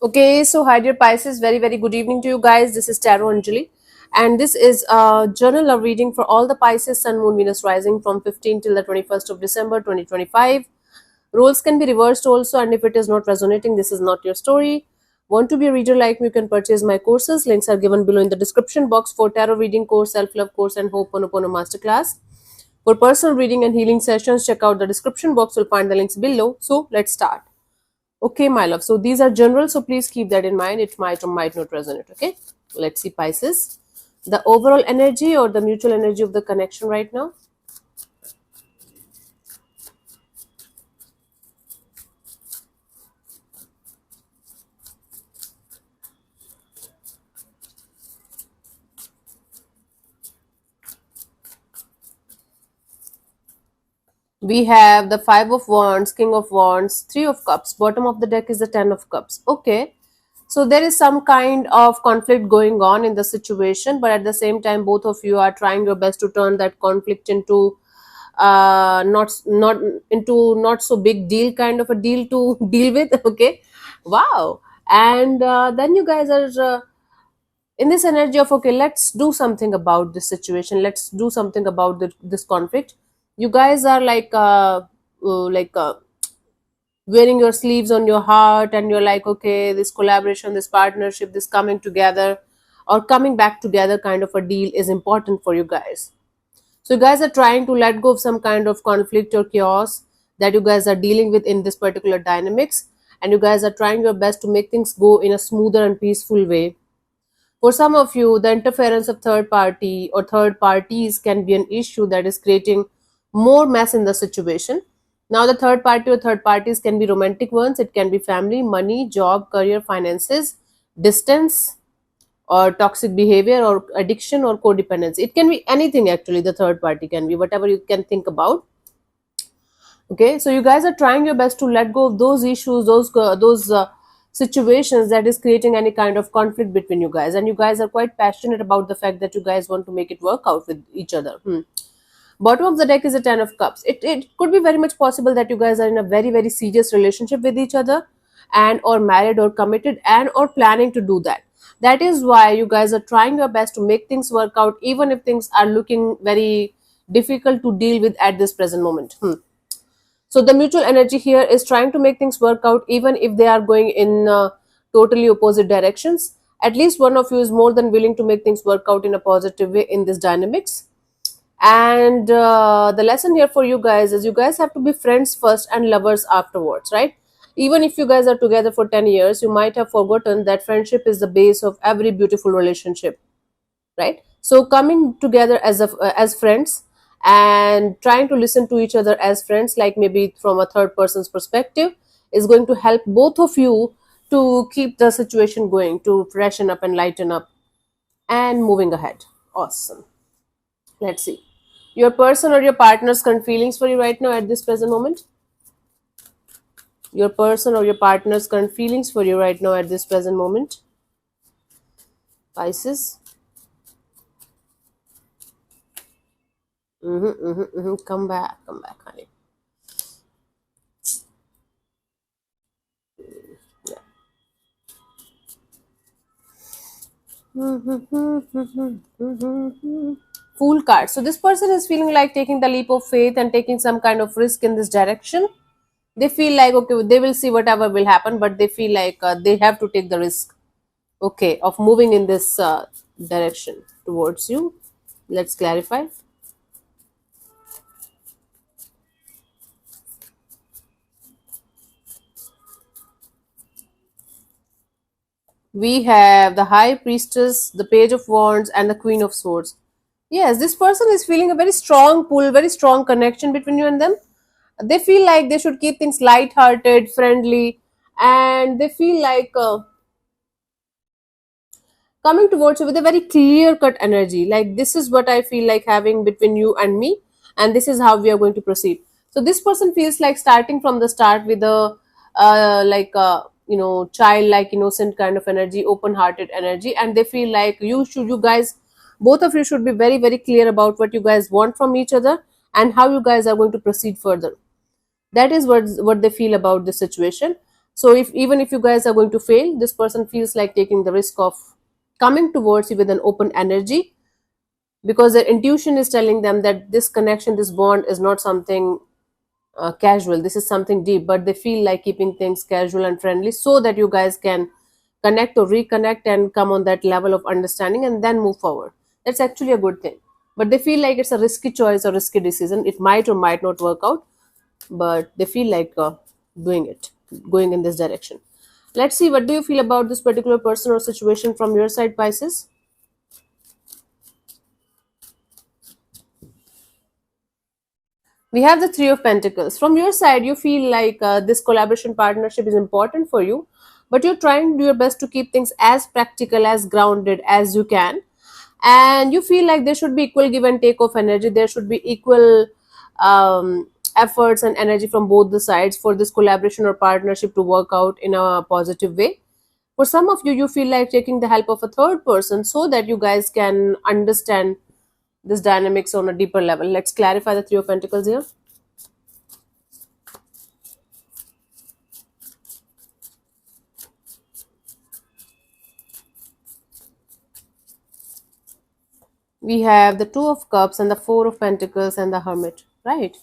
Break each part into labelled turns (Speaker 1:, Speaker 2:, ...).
Speaker 1: Okay, so hi dear Pisces, very good evening to you guys. This is Tarot Anjali, and this is a journal of reading for all the Pisces, Sun, Moon, Venus rising from 15 till the 21st of December 2025. Roles can be reversed also, and if it is not resonating, this is not your story. Want to be a reader like me? You can purchase my courses. Links are given below in the description box for tarot reading course, self love course, and Ho'oponopono masterclass. For personal reading and healing sessions, check out the description box. You'll find the links below. So let's start. Okay, my love. So these are general, so please keep that in mind. It might or might not resonate. Okay, let's see, Pisces. The overall energy or the mutual energy of the connection right now. We have the Five of Wands, King of Wands, Three of Cups. Bottom of the deck is the Ten of Cups. Okay, so there is some kind of conflict going on in the situation, but at the same time, both of you are trying your best to turn that conflict into not into not so big deal kind of a deal to deal with. Okay, wow. And then you guys are in this energy of, okay, let's do something about this situation, let's do something about this conflict. You guys are like wearing your sleeves on your heart, and you're like, okay, this collaboration, this partnership, this coming together or coming back together kind of a deal is important for you guys. So you guys are trying to let go of some kind of conflict or chaos that you guys are dealing with in this particular dynamics, and you guys are trying your best to make things go in a smoother and peaceful way. For some of you, the interference of third party or third parties can be an issue that is creating more mess in the situation. Now, the third party or third parties can be romantic ones, it can be family, money, job, career, finances, distance, or toxic behavior, or addiction, or codependency. It can be anything actually, the third party can be whatever you can think about. Okay, so you guys are trying your best to let go of those issues, those situations that is creating any kind of conflict between you guys, and you guys are quite passionate about the fact that you guys want to make it work out with each other. Bottom of the deck is a Ten of Cups. It could be very much possible that you guys are in a very serious relationship with each other, and or married or committed and or planning to do that. That is why you guys are trying your best to make things work out, even if things are looking very difficult to deal with at this present moment. So the mutual energy here is trying to make things work out, even if they are going in totally opposite directions. At least one of you is more than willing to make things work out in a positive way in this dynamics. And the lesson here for you guys is you guys have to be friends first and lovers afterwards, right? Even if you guys are together for 10 years, you might have forgotten that friendship is the base of every beautiful relationship, right? So coming together as friends and trying to listen to each other as friends, like maybe from a third person's perspective, is going to help both of you to keep the situation going, to freshen up and lighten up and moving ahead. Awesome. Let's see, your person or your partner's current feelings for you right now at this present moment. Your person or your partner's current feelings for you right now at this present moment, Pisces. Come back, honey. Fool card. So this person is feeling like taking the leap of faith and taking some kind of risk in this direction. They feel like, okay, they will see whatever will happen, but they feel like they have to take the risk, okay, of moving in this direction towards you. Let's clarify. We have the High Priestess, the Page of Wands, and the Queen of Swords. Yes, this person is feeling a very strong pull, very strong connection between you and them. They feel like they should keep things light-hearted, friendly, and they feel like coming towards you with a very clear-cut energy. Like, this is what I feel like having between you and me, and this is how we are going to proceed. So this person feels like starting from the start with a childlike, innocent kind of energy, open-hearted energy, and they feel like you guys, both of you should be very clear about what you guys want from each other and how you guys are going to proceed further. That is what they feel about the situation. So if even if you guys are going to fail, this person feels like taking the risk of coming towards you with an open energy, because their intuition is telling them that this connection, this bond is not something casual. This is something deep, but they feel like keeping things casual and friendly so that you guys can connect or reconnect and come on that level of understanding and then move forward. That's actually a good thing. But they feel like it's a risky choice or risky decision. It might or might not work out, but they feel like doing it, going in this direction. Let's see, what do you feel about this particular person or situation from your side, Pisces? We have the Three of Pentacles. From your side, you feel like this collaboration partnership is important for you, but you're trying to do your best to keep things as practical, as grounded as you can. And you feel like there should be equal give and take of energy. There should be equal efforts and energy from both the sides for this collaboration or partnership to work out in a positive way. For some of you, you feel like taking the help of a third person so that you guys can understand this dynamics on a deeper level. Let's clarify the Three of Pentacles here. We have the Two of Cups and the Four of Pentacles and the Hermit, right?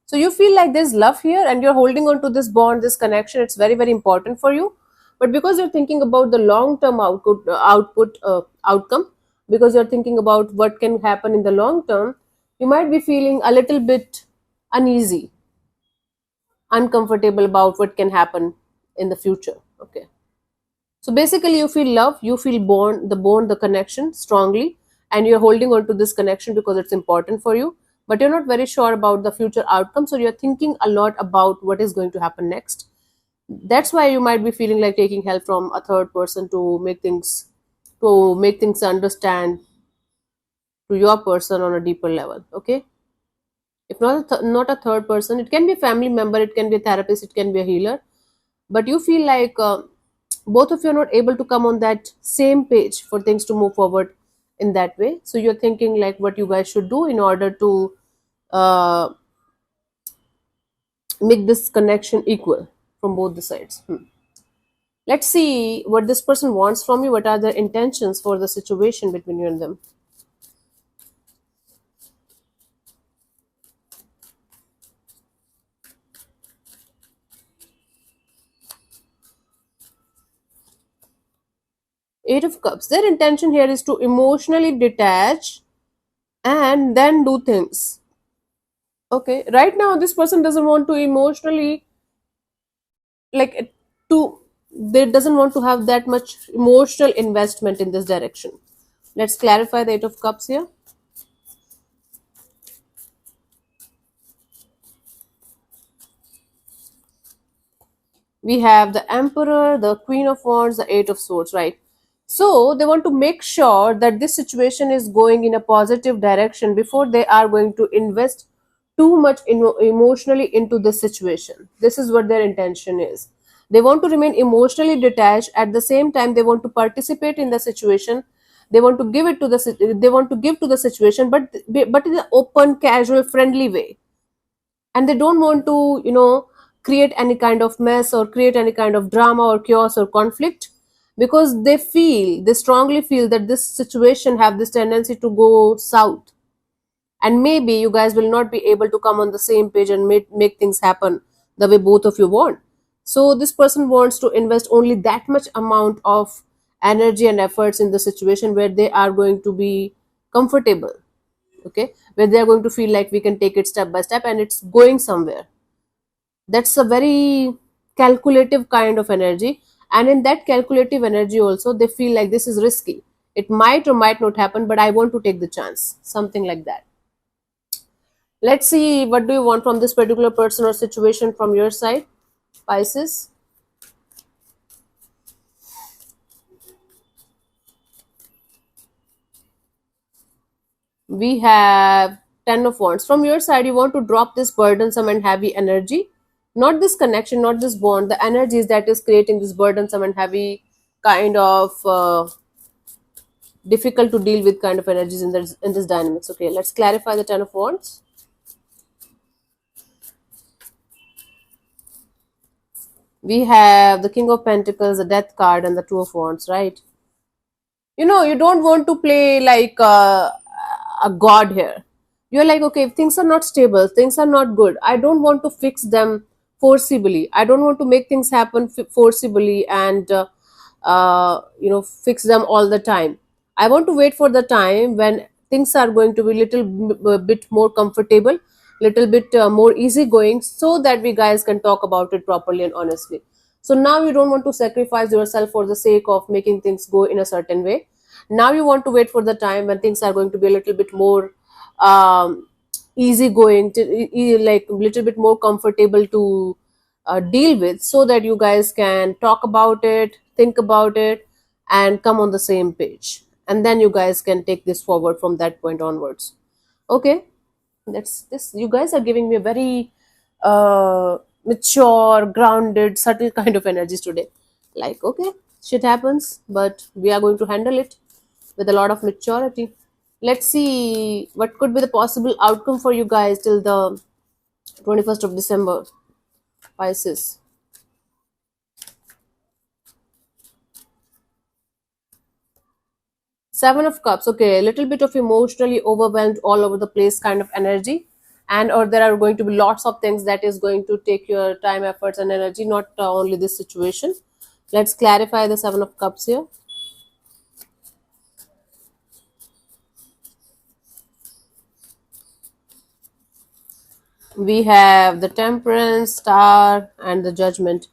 Speaker 1: So you feel like there's love here and you're holding on to this bond, this connection. It's very, very important for you. But because you're thinking about the long term outcome, because you're thinking about what can happen in the long term, you might be feeling a little bit uneasy, uncomfortable about what can happen in the future. Okay. So basically, you feel love, you feel bond, the connection strongly, and you're holding on to this connection because it's important for you. But you're not very sure about the future outcome, so you're thinking a lot about what is going to happen next. That's why you might be feeling like taking help from a third person to make things understand to your person on a deeper level. Okay, if not a third person, it can be a family member, it can be a therapist, it can be a healer, but you feel like both of you are not able to come on that same page for things to move forward in that way. So you're thinking like what you guys should do in order to uh, make this connection equal from both the sides. Let's see what this person wants from you. What are their intentions for the situation between you and them? Eight of Cups. Their intention here is to emotionally detach and then do things. Okay, right now this person doesn't want to emotionally, like, to they doesn't want to have that much emotional investment in this direction. Let's clarify the Eight of Cups here. We have the Emperor, the Queen of Wands, the Eight of Swords, right? So they want to make sure that this situation is going in a positive direction before they are going to invest too much emotionally into this situation. This is what their intention is. They want to remain emotionally detached. At the same time, they want to participate in the situation. They want to give it to they want to give to the situation, but in an open, casual, friendly way. And they don't want to create any kind of mess or create any kind of drama or chaos or conflict, because they strongly feel that this situation have this tendency to go south, and maybe you guys will not be able to come on the same page and make things happen the way both of you want. So this person wants to invest only that much amount of energy and efforts in the situation where they are going to be comfortable. Okay, where they are going to feel like we can take it step by step and it's going somewhere. That's a very calculative kind of energy, and in that calculative energy also they feel like this is risky. It might or might not happen, but I want to take the chance, something like that. Let's see, what do you want from this particular person or situation from your side, Pisces? We have Ten of Wands. From your side, you want to drop this burdensome and heavy energy, not this connection, not this bond, the energies that is creating this burdensome and heavy kind of difficult to deal with kind of energies in this dynamics. Okay, let's clarify the Ten of Wands. We have the King of Pentacles, the Death card, and the Two of Wands, right? You don't want to play like a god here. You're like, okay, if things are not stable, things are not good, I don't want to fix them forcibly. I don't want to make things happen forcibly and fix them all the time. I want to wait for the time when things are going to be little bit more comfortable, little bit more easygoing, so that we guys can talk about it properly and honestly. So now you don't want to sacrifice yourself for the sake of making things go in a certain way. Now you want to wait for the time when things are going to be a little bit more easy going, to like a little bit more comfortable to deal with, so that you guys can talk about it, think about it, and come on the same page, and then you guys can take this forward from that point onwards. Okay, that's this. You guys are giving me a very mature, grounded, subtle kind of energies today. Like, okay, shit happens, but we are going to handle it with a lot of maturity. Let's see what could be the possible outcome for you guys till the 21st of December, Pisces. Seven of Cups. Okay, a little bit of emotionally overwhelmed, all over the place kind of energy, and or there are going to be lots of things that is going to take your time, efforts, and energy. Not only this situation. Let's clarify the Seven of Cups here. We have the Temperance, Star, and the Judgment.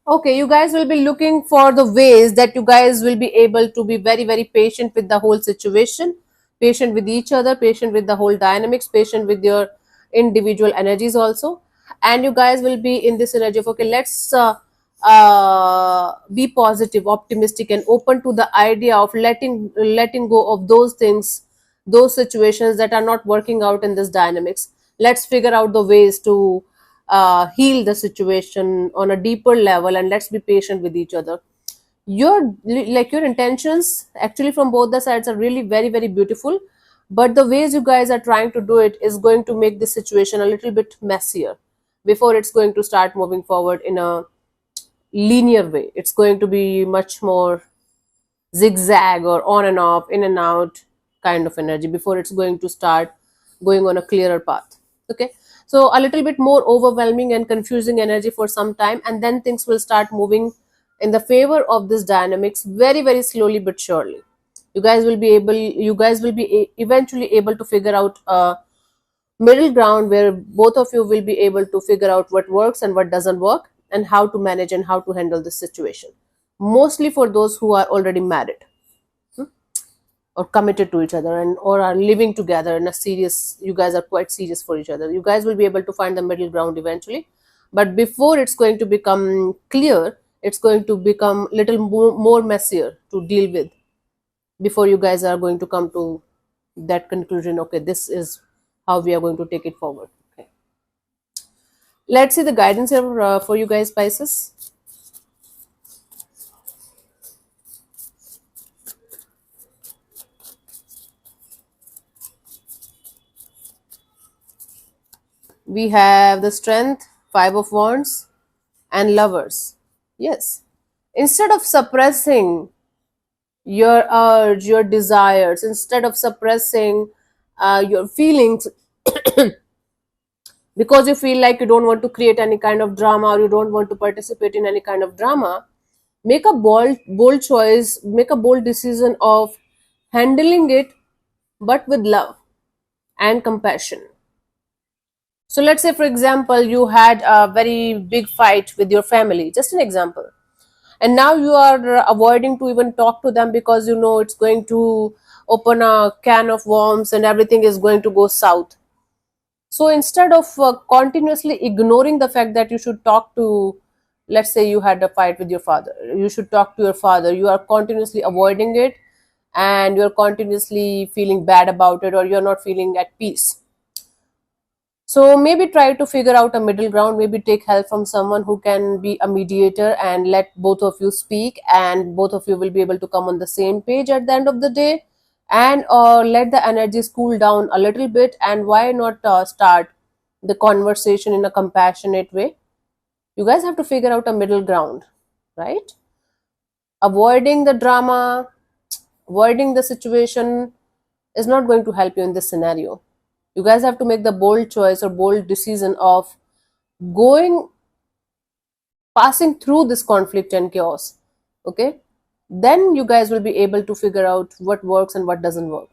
Speaker 1: Okay, you guys will be looking for the ways that you guys will be able to be very, very patient with the whole situation, patient with each other, patient with the whole dynamics, patient with your individual energies also. And you guys will be in this energy of, okay, let's be positive, optimistic, and open to the idea of letting go of those things, those situations that are not working out in this dynamics. Let's figure out the ways to heal the situation on a deeper level, and let's be patient with each other. Your intentions actually from both the sides are really very, very beautiful, but the ways you guys are trying to do it is going to make the situation a little bit messier before it's going to start moving forward in a linear way. It's going to be much more zigzag or on and off, in and out kind of energy before it's going to start going on a clearer path. Okay, so a little bit more overwhelming and confusing energy for some time, and then things will start moving in the favor of this dynamics very, very slowly but surely. You guys will be eventually able to figure out a middle ground where both of you will be able to figure out what works and what doesn't work, and how to manage and how to handle this situation, mostly for those who are already married, hmm, or committed to each other, and or are living together in a serious, you guys are quite serious for each other. You guys will be able to find the middle ground eventually, but before it's going to become clear, it's going to become little more messier to deal with, before you guys are going to come to that conclusion. Okay, this is how we are going to take it forward. Okay, let's see the guidance here for you guys, Pisces. We have the Strength, Five of Wands, and Lovers. Yes, instead of suppressing your urge, your desires, instead of suppressing your feelings, because you feel like you don't want to create any kind of drama, or you don't want to participate in any kind of drama, make a bold choice, make a bold decision of handling it, but with love and compassion. So let's say, for example, you had a very big fight with your family, just an example, and now you are avoiding to even talk to them because you know it's going to open a can of worms and everything is going to go south. So instead of continuously ignoring the fact that you should talk to, let's say you had a fight with your father, you should talk to your father, you are continuously avoiding it, and you're continuously feeling bad about it, or you're not feeling at peace. So maybe try to figure out a middle ground, maybe take help from someone who can be a mediator and let both of you speak, and both of you will be able to come on the same page at the end of the day, and let the energies cool down a little bit, and why not start the conversation in a compassionate way, You guys have to figure out a middle ground, right? Avoiding the drama, avoiding the situation is not going to help you in this scenario. You guys have to make the bold choice or bold decision of going, passing through this conflict and chaos. Okay? Then you guys will be able to figure out what works and what doesn't work.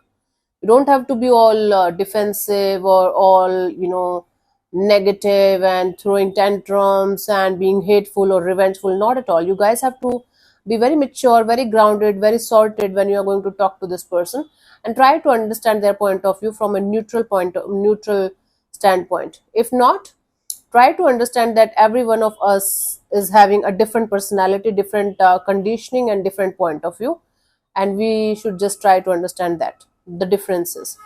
Speaker 1: You don't have to be all defensive or all, negative and throwing tantrums and being hateful or revengeful. Not at all. You guys have to be very mature, very grounded, very sorted when you are going to talk to this person, and try to understand their point of view from a neutral standpoint. If not, try to understand that every one of us is having a different personality, different conditioning, and different point of view, and we should just try to understand that the differences.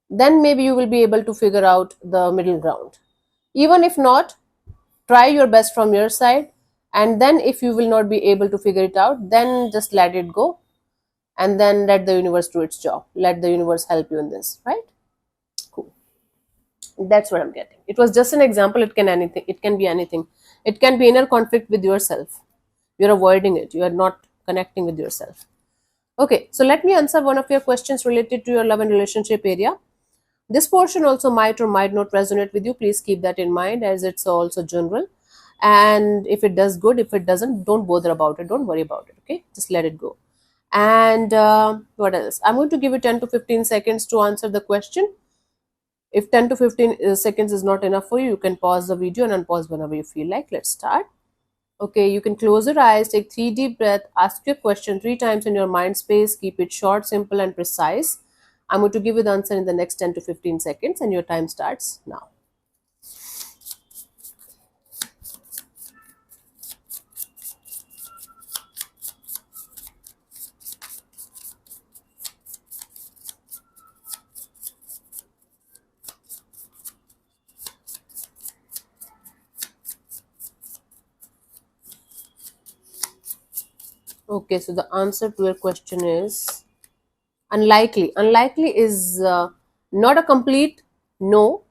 Speaker 1: Then maybe you will be able to figure out the middle ground. Even if not, try your best from your side, and then if you will not be able to figure it out, then just let it go, and then let the universe do its job. Let the universe help you in this, right? Cool. That's what I'm getting. It was just an example. It can be anything. It can be inner conflict with yourself. You're avoiding it. You are not connecting with yourself. Okay, so let me answer one of your questions related to your love and relationship area. This portion also might or might not resonate with you. Please keep that in mind, as it's also general. And if it does, good. If it doesn't, don't bother about it. Don't worry about it. Okay, just let it go. And what else? I'm going to give you 10 to 15 seconds to answer the question. If 10 to 15 seconds is not enough for you, you can pause the video and unpause whenever you feel like. Let's start. Okay, you can close your eyes, take 3 deep breaths, ask your question 3 times in your mind space, keep it short, simple, and precise. I'm going to give you the answer in the next 10 to 15 seconds, and your time starts now. Okay, so the answer to your question is unlikely. Unlikely is not a complete no,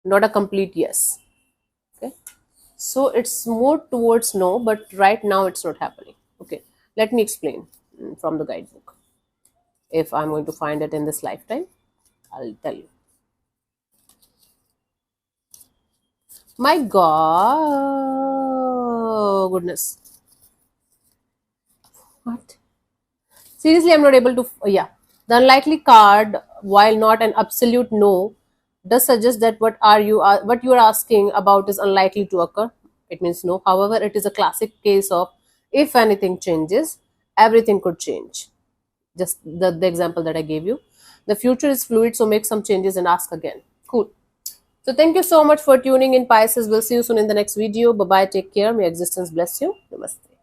Speaker 1: not a complete yes. Okay, so it's more towards no, but right now it's not happening. Okay, let me explain from the guidebook. If I'm going to find it in this lifetime, I'll tell you. My God, goodness. What? Seriously, I'm not able to. Yeah. The unlikely card, while not an absolute no, does suggest that what you are asking about is unlikely to occur. It means no. However, it is a classic case of if anything changes, everything could change. Just the example that I gave you. The future is fluid, so make some changes and ask again. Cool. So thank you so much for tuning in, Pisces. We'll see you soon in the next video. Bye bye. Take care. May existence bless you. Namaste.